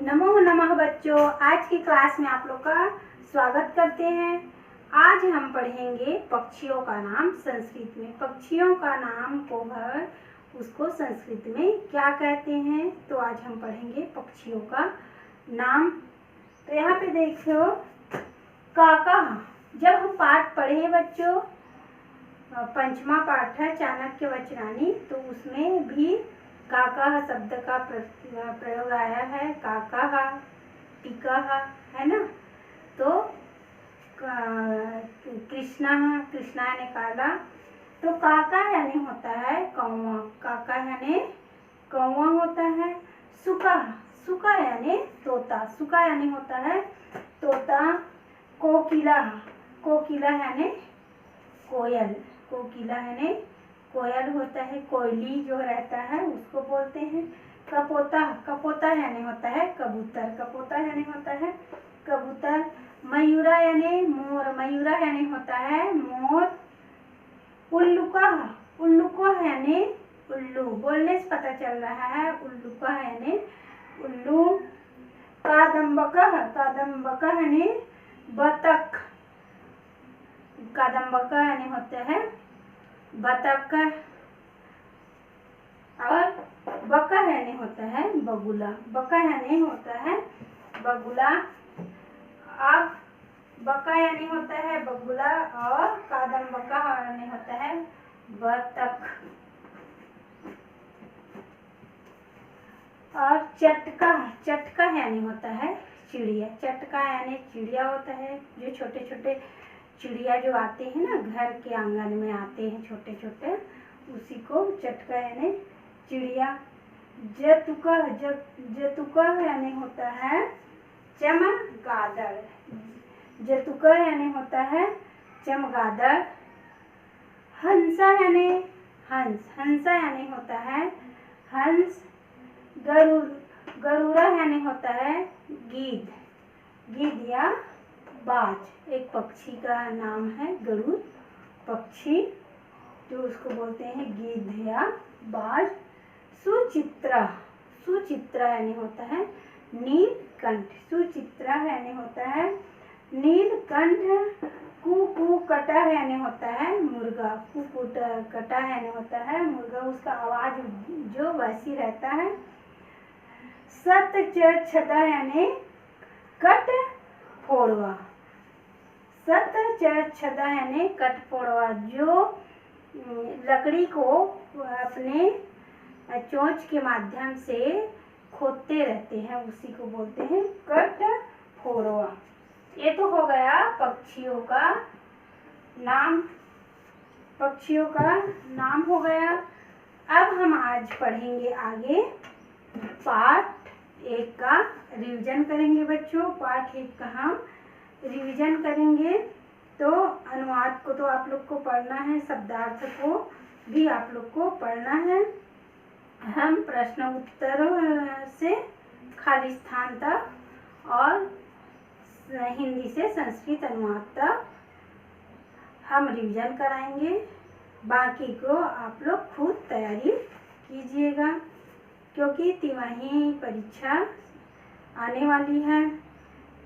नमो नमः बच्चों, आज की क्लास में आप लोग का स्वागत करते हैं। आज हम पढ़ेंगे पक्षियों का नाम संस्कृत में। पक्षियों का नाम को उसको संस्कृत में क्या कहते हैं, तो आज हम पढ़ेंगे पक्षियों का नाम। तो यहाँ पे देखो काका। जब हम पाठ पढ़े बच्चों, पंचमा पाठ है चाणक्य वचनानी, तो उसमें भी काका शब्द का प्रयोग आया है। काका टीका है ना। तो कृष्णा ने काला। तो काका यानी होता है कौवा। काका यानी कौवा होता है। सुका यानी तोता। सुका यानी होता है तोता। कोकिला यानी कोयल। कोकिला यानी कोयल होता है। कोयली जो रहता है उसको बोलते हैं। कपोता यानी होता है कबूतर। कपोता यानी होता है कबूतर। मयूरा यानी मोर। मयूरा यानी होता है मोर। उल्लुका यानी उल्लू। बोलने से पता चल रहा है उल्लुका यानी उल्लू। कादम्बका यानी बतख। कादम्बका यानी होता है बतख। और बका यानी होता है बगुला। बका यानी होता है बगुला। अब बका यानी होता है बगुला और कादम्बका यानी होता है बतख। और चटका यानी होता है चिड़िया। चटका यानी चिड़िया होता है। जो छोटे छोटे चिड़िया जो आते हैं ना, घर के आंगन में आते हैं छोटे छोटे, उसी को चटका यानी चिड़िया। जतुका यानी होता है चमगादड़। जतुका यानी होता है चमगादड़। हंसा यानी यानी होता है हंस। गरुड़ा यानी होता है गीद या बाज। एक पक्षी का नाम है गरुड़ पक्षी, जो उसको बोलते हैं गीद या बाज। सुचित्रा यानी होता है नीलकंठ। सुचित्रा यानी होता है नीलकंठ। कुकटा यानी होता है मुर्गा। कुकटा यानी होता है मुर्गा। उसका आवाज जो वैसी रहता है। सतचरछदा यानी कठफोड़वा। सतचरछदा यानी कठफोड़वा, जो लकड़ी को अपने चोंच के माध्यम से खोदते रहते हैं, उसी को बोलते हैं कठफोड़वा। ये तो हो गया पक्षियों का नाम। पक्षियों का नाम हो गया। अब हम आज पढ़ेंगे आगे पाठ 1 का रिवीजन करेंगे बच्चों। पाठ 1 का हम रिवीजन करेंगे। तो अनुवाद को तो आप लोग को पढ़ना है, शब्दार्थ को भी आप लोग को पढ़ना है। हम प्रश्न उत्तर से खाली स्थान तक और हिंदी से संस्कृत अनुवाद तक हम रिवीजन कराएंगे। बाकी को आप लोग खुद तैयारी कीजिएगा, क्योंकि तिमाही परीक्षा आने वाली है।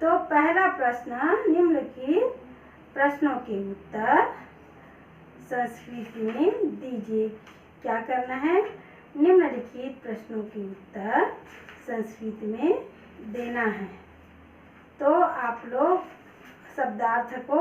तो पहला प्रश्न, निम्नलिखित प्रश्नों के उत्तर संस्कृत में दीजिए। क्या करना है? निम्नलिखित प्रश्नों के उत्तर संस्कृत में देना है। तो आप लोग शब्दार्थ को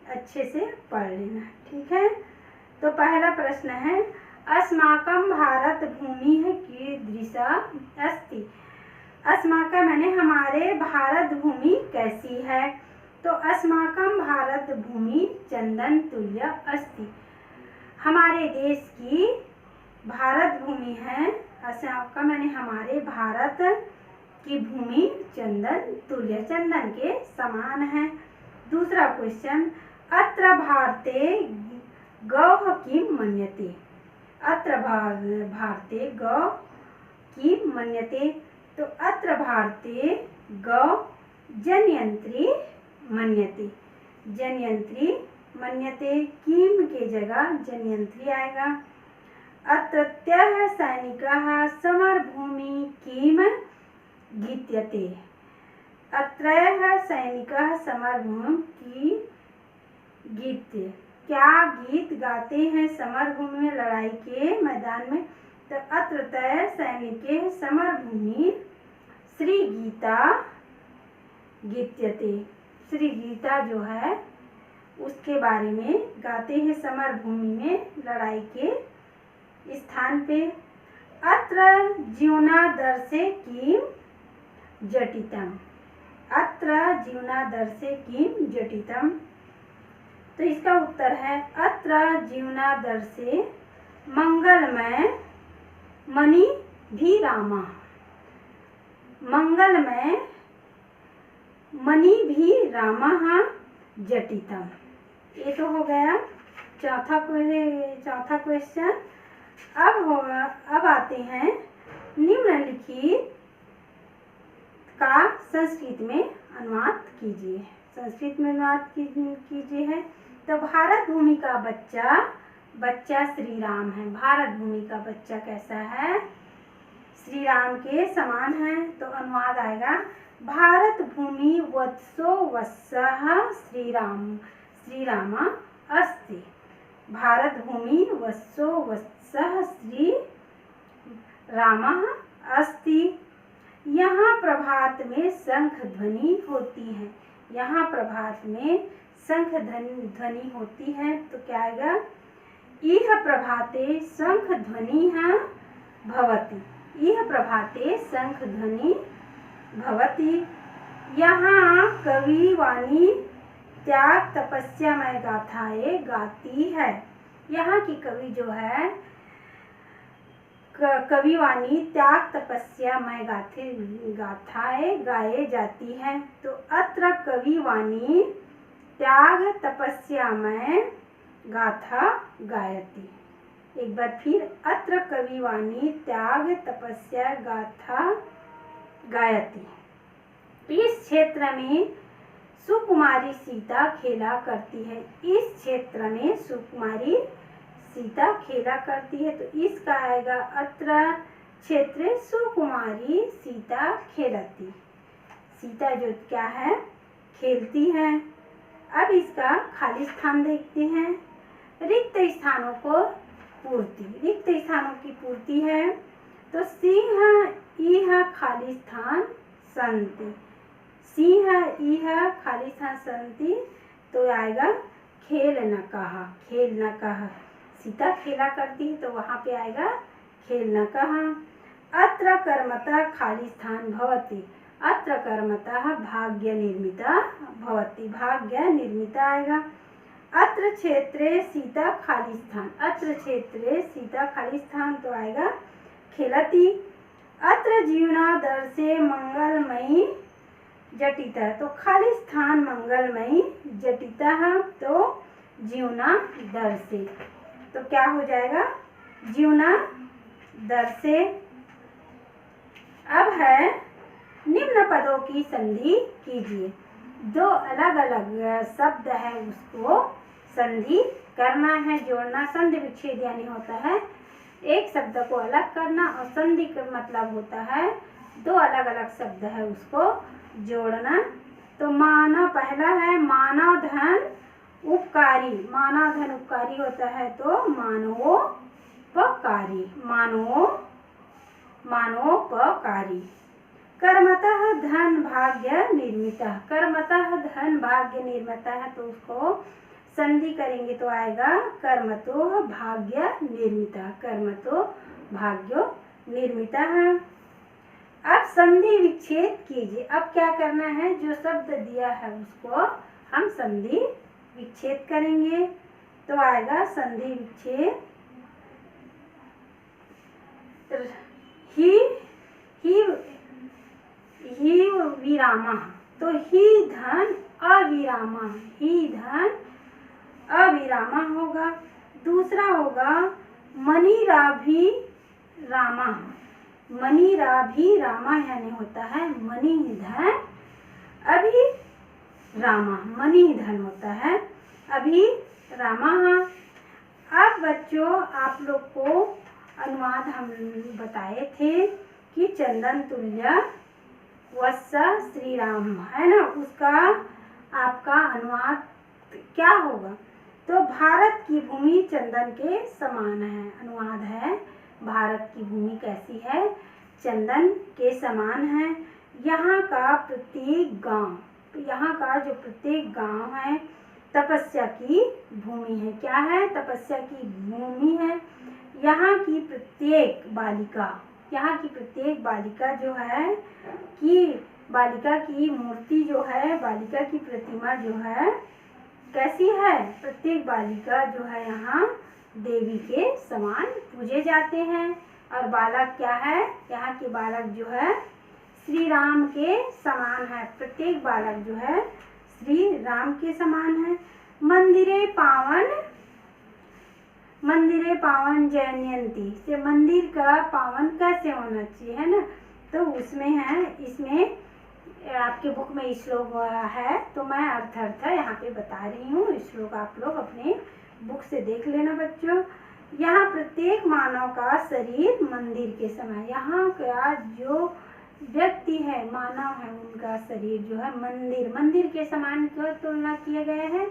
अच्छे से पढ़ लेना, ठीक है। तो पहला प्रश्न है, अस्माकं भारत भूमि कीदृशा अस्ति। अस्माकं माने हमारे भारत भूमि कैसी है। तो अस्माकं भारत भूमि चंदन तुल्य अस्ति। हमारे देश की भारत भूमि है, अस्माकं माने हमारे भारत की भूमि चंदन तुल्य, चंदन के समान है। दूसरा क्वेश्चन, अत्र भारते गौः किं मन्यते। अत्र भारते गौ की मन्यते। तो अत्र भारते गौ जनयंत्री मन्यते। जनयंत्री मन्यते, किम के जगह जनयंत्री आएगा। अत्रत्यः सैनिकाः समरभूमि किम गीत्यते। अत्रयः सैनिकः समरभूमि की गीत्य। क्या गीत गाते हैं समरभूमि में, लड़ाई के मैदान में? तो अत्रतः सैनिके समरभूमि श्री गीता गीत्यते। श्री गीता जो है उसके बारे में गाते हैं समरभूमि में, लड़ाई के स्थान पे। अत्र जीवनादर्शे किं जटितम्। अत्र जीवनादर्शे किं जटितम्। तो इसका उत्तर है अत्र जीवनादर्शे मंगलमय मणिभिरामः। मंगलमय मणिभिरामः जटितम्। ये तो हो गया चौथा क्वेश्चन। अब आते हैं निम्नलिखित का संस्कृत में अनुवाद कीजिए। संस्कृत में अनुवाद कीजिए है। तो भारत भूमि का बच्चा श्री राम है। भारत भूमि का बच्चा कैसा है? श्री राम के समान है। तो अनुवाद आएगा भारत भूमि वत्सो वत्सः श्री राम अस्ति। भारत भूमि वत्सो वत्सः श्री रामः अस्ति। यहाँ प्रभात में शंख ध्वनि होती है। यहाँ प्रभात में शंख ध्वनि होती है। तो क्या आएगा? इह प्रभाते शंख ध्वनि भवति। इह प्रभाते शंख ध्वनि भवति। यहाँ कवि वाणी त्याग तपस्यामय गाथाएं गाती है। यहाँ की कवि जो है कविवाणी त्याग तपस्यामय गाथाएं गाए जाती है। तो अत्र कविवाणी त्याग तपस्यामय गाथा गायति। एक बार फिर अत्र कविवाणी त्याग तपस्या गाथा गायति। इस क्षेत्र में सुकुमारी सीता खेला करती है। इस क्षेत्र में सुकुमारी सीता खेला करती है। तो इसका आएगा अत्र क्षेत्रे सुकुमारी सीता खेलती। सीता जो क्या है? खेलती है। अब इसका खाली स्थान देखते हैं। रिक्त स्थानों को पूर्ति। रिक्त स्थानों की पूर्ति है। तो सिंह इह खाली स्थान संति। सिंह इह खाली स्थान संति। तो आएगा खेल न कहा। खेल न कहा। सीता खेला करती है तो वहाँ पे आएगा खेल न कहा। अत्र कर्मतः खाली स्थान भवति। अत्र कर्मतः भाग्य निर्मिता भवति। भाग्य निर्मिता आएगा। अत्र क्षेत्रे सीता खाली स्थान। अत्र क्षेत्रे सीता खाली स्थान। तो आएगा खेलती। अत्र जीवनादर्शे मंगलमयी जटिता। तो खाली स्थान मंगलमयी जटिता। तो जीवनादर्शे। तो क्या हो जाएगा? जीवनादर्शे। अब है निम्न पदों की संधि कीजिए। दो अलग अलग शब्द है उसको संधि करना है, जोड़ना। संधि विच्छेद यानी होता है एक शब्द को अलग करना, और संधि का मतलब होता है दो अलग अलग शब्द है उसको जोड़ना। तो मानव पहला है मानव धन उपकारी। मानव धन उपकारी होता है तो मानवोपकारी। मानवोपकारी। कर्मतः धन भाग्य निर्मितः। कर्मतः धन भाग्य निर्मितः है तो उसको संधि करेंगे तो आएगा कर्मतो भाग्य निर्मितः। कर्मतो भाग्यो निर्मितः। अब संधि विच्छेद कीजिए। अब क्या करना है? जो शब्द दिया है उसको हम संधि विच्छेद करेंगे। तो आएगा संधि विच्छेद ही विरामः। तो ही धन अविरामः। ही धन अविरामः होगा। दूसरा होगा मणिराभि रामः। मणिराभि रामः यानी होता है मणि धन अभि रामः। मणि धन होता है अभि रामः। अब बच्चों आप लोग को अनुवाद हम बताए थे कि चंदन तुल्य वत्स श्री राम, है ना, उसका आपका अनुवाद क्या होगा? तो भारत की भूमि चंदन के समान है। अनुवाद है, भारत की भूमि कैसी है? चंदन के समान है। यहाँ का प्रत्येक गांव, यहाँ का जो प्रत्येक गांव है तपस्या की भूमि है। क्या है? तपस्या की भूमि है। यहाँ की प्रत्येक बालिका, यहाँ की प्रत्येक बालिका जो है कि बालिका की मूर्ति जो है, बालिका की प्रतिमा जो है कैसी है? प्रत्येक बालिका जो है यहाँ देवी के समान पूजे जाते हैं। और बालक क्या है? यहाँ के बालक जो है श्री राम के समान है। प्रत्येक बालक जो है श्री राम के समान है। मंदिरे पावन जनयंती से मंदिर का पावन कैसे होना चाहिए, है ना? तो उसमें है, इसमें आपके बुक में श्लोक है, तो मैं अर्थ यहाँ पे बता रही हूँ। श्लोक आप लोग अपने बुक से देख लेना बच्चों। यहाँ प्रत्येक मानव का शरीर मंदिर के समान, यहाँ का जो व्यक्ति है, मानव है, उनका शरीर जो है मंदिर के समान क्यों तुलना किया गया है?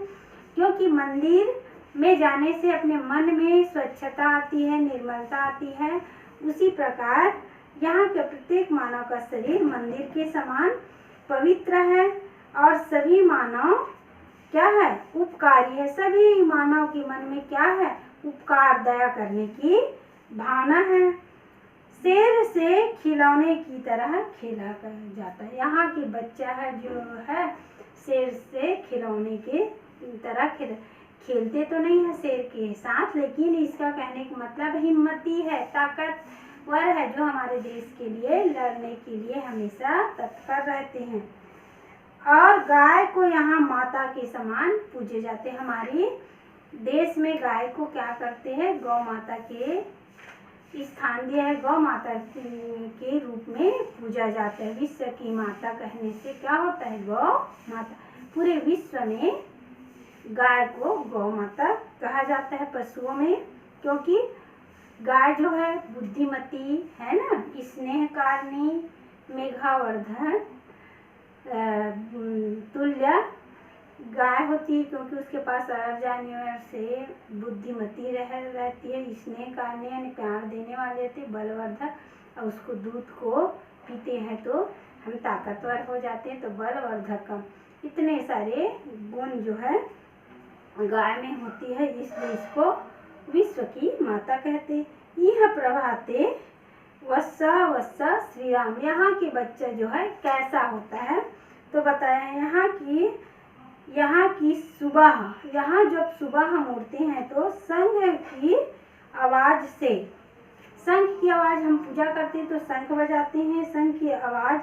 क्योंकि मंदिर में जाने से अपने मन में स्वच्छता आती है, निर्मलता आती है। उसी प्रकार यहाँ के प्रत्येक मानव का शरीर मंदिर के समान पवित्र है। और सभी मानव क्या है? उपकारी है। सभी मानव के मन में क्या है? उपकार, दया करने की भावना है। शेर से खिलौने की तरह खेला जाता है। यहाँ के बच्चा है जो है शेर से खिलौने के तरह खेलते तो नहीं है शेर के साथ, लेकिन इसका कहने का मतलब हिम्मती है, ताकतवर है, जो हमारे देश के लिए लड़ने के लिए हमेशा तत्पर रहते हैं। और गाय को यहाँ माता के समान पूजे जाते हैं। हमारे देश में गाय को क्या करते हैं? गौ माता के स्थान दिया है, गौ माता के रूप में पूजा जाता है। विश्व की माता कहने से क्या होता है? गौ माता। पूरे विश्व में गाय को गौ माता कहा जाता है पशुओं में, क्योंकि गाय जो है बुद्धिमती है ना, स्नेहकारिणी, मेघावर्धन तुल्य गाय होती है, क्योंकि उसके पास जानवर से बुद्धिमती रहती है, स्नेहकारिणी यानी प्यार देने वाले रहते, बलवर्धक, और उसको दूध को पीते हैं तो हम ताकतवर हो जाते हैं, तो बलवर्धक, इतने सारे गुण जो है गाय में होती है, इसलिए इसको विश्व की माता कहते। यह प्रभाते वत्सा श्री राम, यहाँ के बच्चा जो है कैसा होता है? तो बताया यहाँ की सुबह, यहाँ जब सुबह हम उठते हैं तो शंख की आवाज से, शंख की आवाज, हम पूजा करते हैं तो शंख बजाते हैं, शंख की आवाज,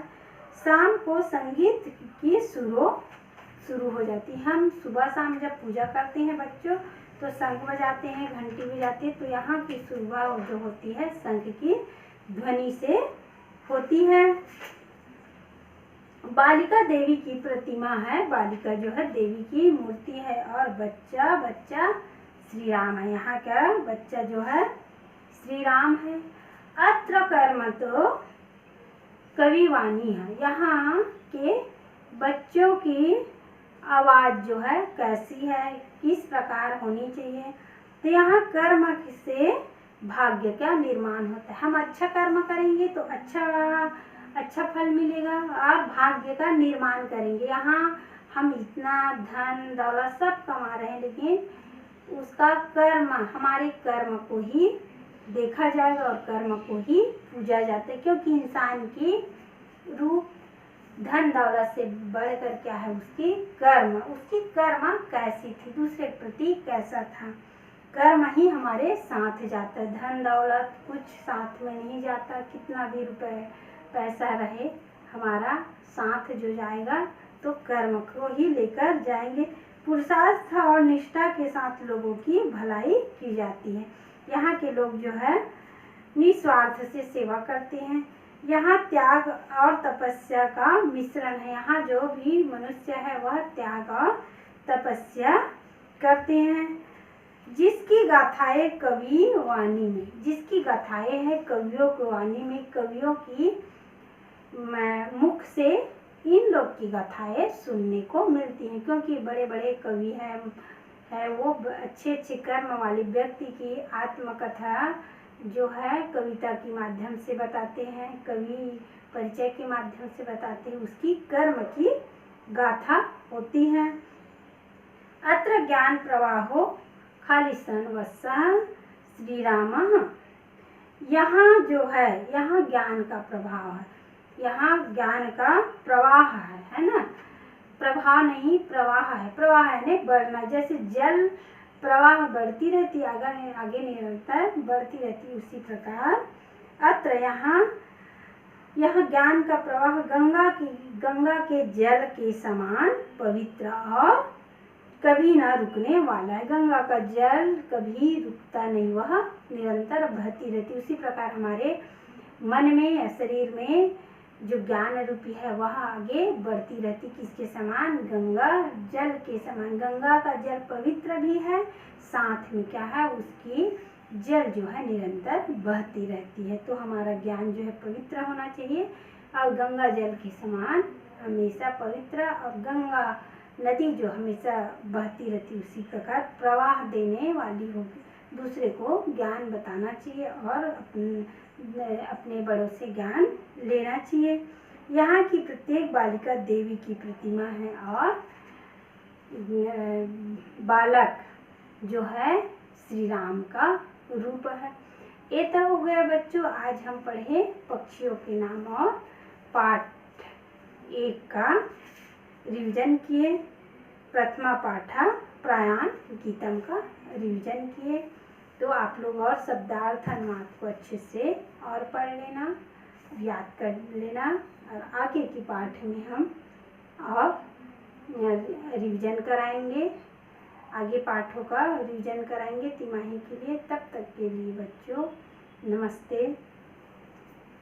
शाम को संगीत की शुरू हो जाती है। हम सुबह शाम जब पूजा करते हैं बच्चों तो शंख बजाते हैं, घंटी बजाते हैं, तो यहाँ की सुबह जो होती है शंख की ध्वनि से होती है। बालिका देवी की प्रतिमा है, बालिका जो है देवी की मूर्ति है, और बच्चा श्री राम है। यहाँ का बच्चा जो है श्री राम है। अत्र कर्म तो कविवाणी है, यहाँ के बच्चों की आवाज जो है कैसी है, किस प्रकार होनी चाहिए? तो यहाँ कर्म से भाग्य का निर्माण होता है। हम अच्छा कर्म करेंगे तो अच्छा फल मिलेगा, और भाग्य का निर्माण करेंगे। यहाँ हम इतना धन दौलत सब कमा रहे हैं, लेकिन उसका कर्म, हमारे कर्म को ही देखा जाएगा और कर्म को ही पूजा जाता है, क्योंकि इंसान की रूप धन दौलत से बढ़कर क्या है? उसकी कर्म कैसी थी, दूसरे के प्रति कैसा था, कर्म ही हमारे साथ जाता है। धन दौलत कुछ साथ में नहीं जाता, कितना भी पैसा रहे, हमारा साथ जो जाएगा तो कर्म को ही लेकर जाएंगे। पुरुषार्थ और निष्ठा के साथ लोगों की भलाई की जाती है। यहाँ के लोग जो है निस्वार्थ से सेवा करते हैं। यहाँ त्याग और तपस्या का मिश्रण है। यहाँ जो भी मनुष्य है वह त्याग और तपस्या करते हैं। जिसकी गाथाएं कवि वाणी में, जिसकी गाथाएं हैं कवियों की वाणी में, कवियों की मुख से इन लोग की गाथाएं सुनने को मिलती हैं, क्योंकि बड़े बड़े कवि है वो अच्छे अच्छे कर्म वाले व्यक्ति की आत्मकथा जो है कविता के माध्यम से बताते हैं, कवि परिचय के माध्यम से बताते हैं, उसकी कर्म की गाथा होती है। अत्र ज्ञान प्रवाहो खालिसन वत्सः श्री राम। यहाँ जो है, यहाँ ज्ञान का प्रभाव है, यहाँ ज्ञान का प्रवाह है ना, प्रवाह नहीं प्रवाह है। प्रवाह है ने बढ़ना, जैसे जल प्रवाह बढ़ती रहती आगे निरंतर बढ़ती रहती, उसी प्रकार अत्र यहाँ ज्ञान का प्रवाह गंगा के जल के समान पवित्र और कभी ना रुकने वाला है। गंगा का जल कभी रुकता नहीं, वह निरंतर बहती रहती। उसी प्रकार हमारे मन में या शरीर में जो ज्ञान रूपी है वह आगे बढ़ती रहती। किसके समान? गंगा जल के समान। गंगा का जल पवित्र भी है, साथ में क्या है, उसकी जल जो है निरंतर बहती रहती है। तो हमारा ज्ञान जो है पवित्र होना चाहिए और गंगा जल के समान हमेशा पवित्र, और गंगा नदी जो हमेशा बहती रहती, उसी प्रकार प्रवाह देने वाली होगी। दूसरे को ज्ञान बताना चाहिए और अपने बड़ों से ज्ञान लेना चाहिए। यहाँ की प्रत्येक बालिका देवी की प्रतिमा है और बालक जो है श्री राम का रूप है। ये तो हो गया बच्चों, आज हम पढ़े पक्षियों के नाम और पाठ 1 का रिवीजन किए। प्रथमा पाठा प्रयाण गीतम का रिवीजन किए। तो आप लोग और शब्दार्थ अनुवाद को अच्छे से और पढ़ लेना, याद कर लेना, और आगे की पाठ में हम और रिवीजन कराएंगे, आगे पाठों का रिवीजन कराएंगे तिमाही के लिए। तब तक के लिए बच्चों नमस्ते।